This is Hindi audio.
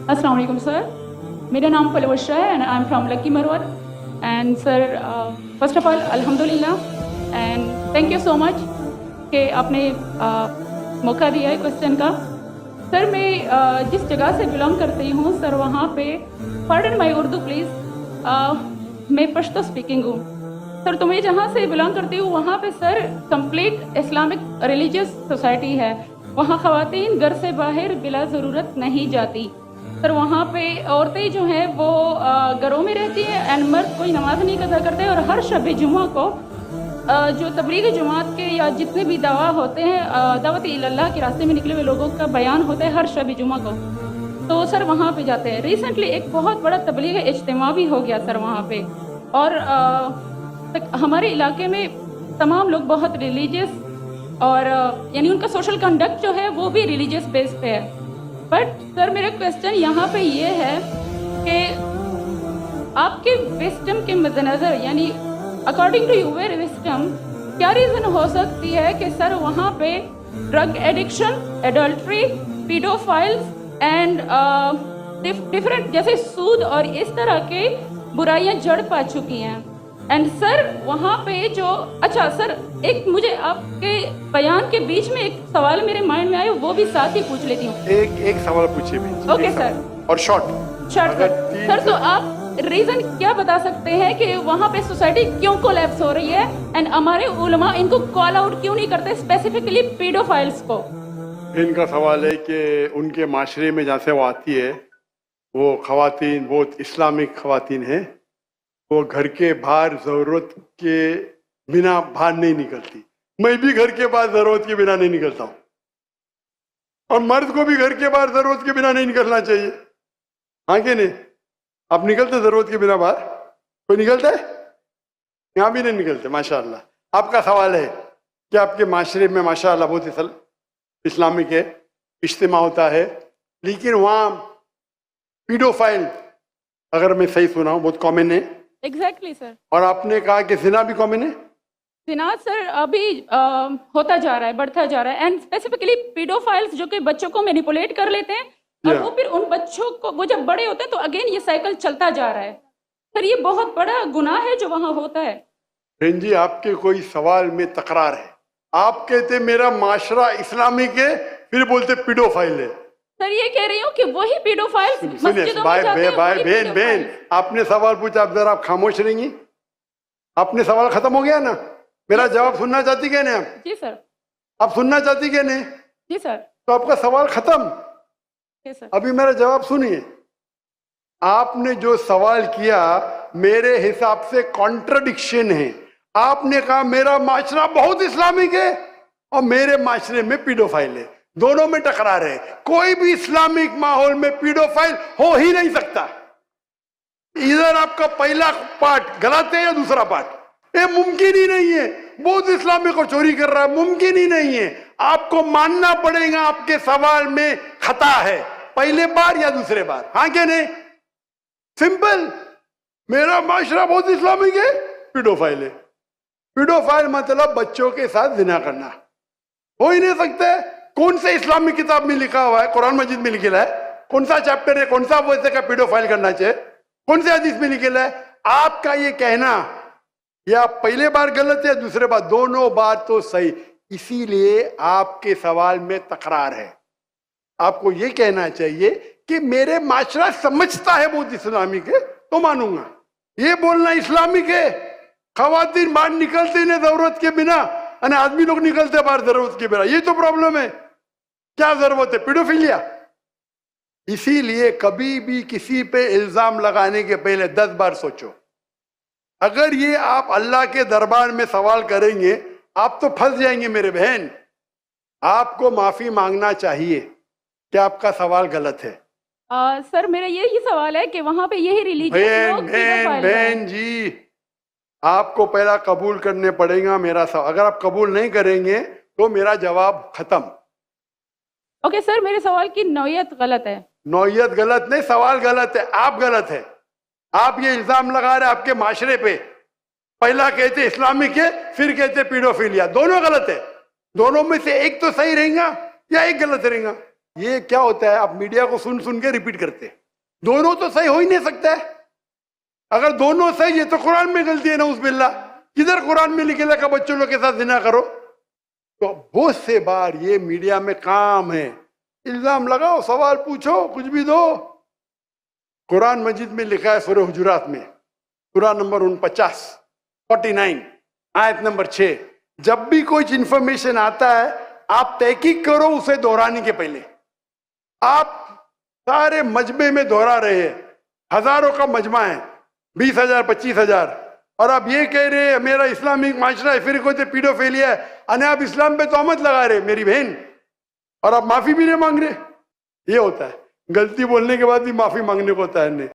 अस्सलाम वालेकुम सर, मेरा नाम पलवशा है and I am from Lakki Marwat and sir first of all अल्हम्दुलिल्लाह and thank you so much कि आपने मौका दिया है क्वेश्चन का। सर मैं जिस जगह से बिलोंग करती हूँ सर वहाँ पे पार्डन माई उर्दू प्लीज़ मैं पश्तो स्पीकिंग हूँ सर। तो मैं जहाँ से बिलोंग करती हूँ वहाँ पे sir complete Islamic religious society है। वहाँ ख़वातीन घर से बाहर बिला ज़रूरत नहीं जाती सर। वहाँ पे औरतें जो हैं वो घरों में रहती हैं एंड मर्द कोई नमाज नहीं अदा करते। और हर शब जुमा को जो तबलीगी जमात के या जितने भी दावा होते हैं दावत इल्लल्लाह के रास्ते में निकले हुए लोगों का बयान होता है हर शब जुमा को, तो सर वहाँ पे जाते हैं। रिसेंटली एक बहुत बड़ा तबलीगी इज्तिमा भी हो गया सर वहाँ पे। और हमारे इलाके में तमाम लोग बहुत रिलीजियस और यानी उनका सोशल कंडक्ट जो है वो भी रिलीजियस बेस पे है। बट सर मेरा क्वेश्चन यहाँ पे ये है कि आपके विस्डम के मद्देनज़र यानी अकॉर्डिंग टू यूर विस्डम क्या रीज़न हो सकती है कि सर वहाँ पे drug addiction, adultery, paedophiles and different जैसे सूद और इस तरह के बुराइयाँ जड़ पा चुकी हैं। एंड सर वहाँ पे जो अच्छा सर एक मुझे आपके बयान के बीच में एक सवाल मेरे माइंड में आया वो भी साथ ही पूछ लेती हूँ। एक सवाल पूछिए भी। Okay sir. और शॉर्ट सर तो आप रीजन क्या बता सकते हैं कि वहाँ पे सोसाइटी क्यों कोलैप्स हो रही है एंड हमारे उलमा इनको कॉल आउट क्यों नहीं करते स्पेसिफिकली पीडोफाइल्स को? इनका सवाल है कि उनके माशरे में जहाँ से वो आती है वो खवातीन बहुत इस्लामिक खवातीन हैं, वो घर के बाहर ज़रूरत के बिना बाहर नहीं निकलती। मैं भी घर के बाहर ज़रूरत के बिना नहीं निकलता हूँ और मर्द को भी घर के बाहर ज़रूरत के बिना नहीं निकलना चाहिए। हाँ कि नहीं? आप निकलते ज़रूरत के बिना बाहर? कोई निकलता है? यहाँ भी नहीं निकलते माशाअल्लाह। आपका सवाल है कि आपके माशरे में माशाअल्लाह बहुत इस्लामिक है, इज्तिमा होता है, लेकिन वहाँ पीडोफाइल अगर मैं सही सुना हूँ बहुत कॉमन है। Exactly sir. और आपने कहा कि जिना भी कॉमन है? जिना सर अभी होता जा रहा है, बढ़ता जा रहा है एंड स्पेसिफिकली पीडोफाइल्स जो कि बच्चों को मैनिपुलेट कर लेते हैं और वो फिर उन बच्चों को वो जब बड़े होते हैं तो अगेन ये साइकिल चलता जा रहा है सर। ये बहुत बड़ा गुनाह है जो वहाँ होता है। बहन जी आपके कोई सवाल में तकरार है। आप कहते मेरा माशरा इस्लामिक है फिर बोलते पीडोफाइल है। सर ये कह रही हूँ कि वही पीडोफाइल्स मस्जिदों में जाते हैं। बहन आपने सवाल पूछा, आप जरा आप खामोश रहेंगी? आपने सवाल खत्म हो गया ना? मेरा जवाब सुनना चाहती क्या नहीं आप? जी सर। आप सुनना चाहती क्या नहीं? जी सर। तो आपका सवाल खत्म। सर अभी मेरा जवाब सुनिए। आपने जो सवाल किया मेरे हिसाब से कॉन्ट्रडिक्शन है। आपने कहा मेरा माशरा बहुत इस्लामिक है और मेरे माशरे में पीडोफाइल है, दोनों में टकरार है। कोई भी इस्लामिक माहौल में पीडोफाइल हो ही नहीं सकता। इधर आपका पहला पार्ट गलत है या दूसरा पार्ट? ये मुमकिन ही नहीं है। बहुत इस्लामिक को चोरी कर रहा है, मुमकिन ही नहीं है। आपको मानना पड़ेगा आपके सवाल में खता है, पहले बार या दूसरे बार। हाँ क्या नहीं? सिंपल। मेरा माशरा बहुत इस्लामिक है, पीडोफाइल है। पीडोफाइल मतलब बच्चों के साथ जिना करना हो ही नहीं सकता है। कौन से इस्लामिक किताब में लिखा हुआ है? कुरान मजीद में लिखा है? कौन सा चैप्टर है? कौन सा वैसे का पीडोफाइल करना चाहिए? कौन से हदीस में लिखा है? आपका ये कहना या पहले बार गलत है, दूसरे बार, दोनों बार तो सही। इसीलिए आपके सवाल में तकरार है। आपको ये कहना चाहिए कि मेरे माशरा समझता है बहुत इस्लामिक है तो मानूंगा। ये बोलना इस्लामिक है, खवातीन बाहर निकलते नहीं जरूरत के बिना और आदमी लोग निकलते बाहर जरूरत के बिना, ये तो प्रॉब्लम है। क्या जरूरत है? पीडोफिलिया। इसीलिए कभी भी किसी पे इल्जाम लगाने के पहले 10 बार सोचो। अगर ये आप अल्लाह के दरबार में सवाल करेंगे आप तो फंस जाएंगे मेरे बहन। आपको माफी मांगना चाहिए कि आपका सवाल गलत है। सर मेरा यही सवाल है कि वहां पे यही रिलीजियस बहन जी आपको पहला कबूल करने पड़ेगा मेरा सवाल। अगर आप कबूल नहीं करेंगे तो मेरा जवाब खत्म। ओके सर, मेरे सवाल की नौयत गलत है। नौयत गलत नहीं, सवाल गलत है, आप गलत है। आप ये इल्जाम लगा रहे आपके माशरे पे। पहला कहते इस्लामिक है, फिर कहते पीडोफिलिया। दोनों गलत है। दोनों में से एक तो सही रहेगा या एक गलत रहेगा। ये क्या होता है, आप मीडिया को सुन सुन के रिपीट करते हैं। दोनों तो सही हो ही नहीं सकता है। अगर दोनों सही है तो कुरान में गलती है ना, उस बिल्ला किधर कुरान में लिखेगा कि बच्चों लोग के साथ जिना करो। तो बहुत से बार ये मीडिया में काम है, इल्जाम लगाओ, सवाल पूछो, कुछ भी दो। कुरान मजीद में लिखा है सूरह हुजुरात में, सूरह नंबर 49 आयत नंबर 6, जब भी कोई इंफॉर्मेशन आता है आप तहकीक करो उसे दोहराने के पहले। आप सारे मजमे में दोहरा रहे हैं, हजारों का मजमा है, 20,000 25,000, और आप ये कह रहे हैं मेरा इस्लामिक माशरा है, फिर कोई पीडोफिलिया है, अने आप इस्लाम पे तोहमत लगा रहे मेरी बहन, और आप माफी भी नहीं मांग रहे। ये होता है, गलती बोलने के बाद भी माफी मांगने को होता है।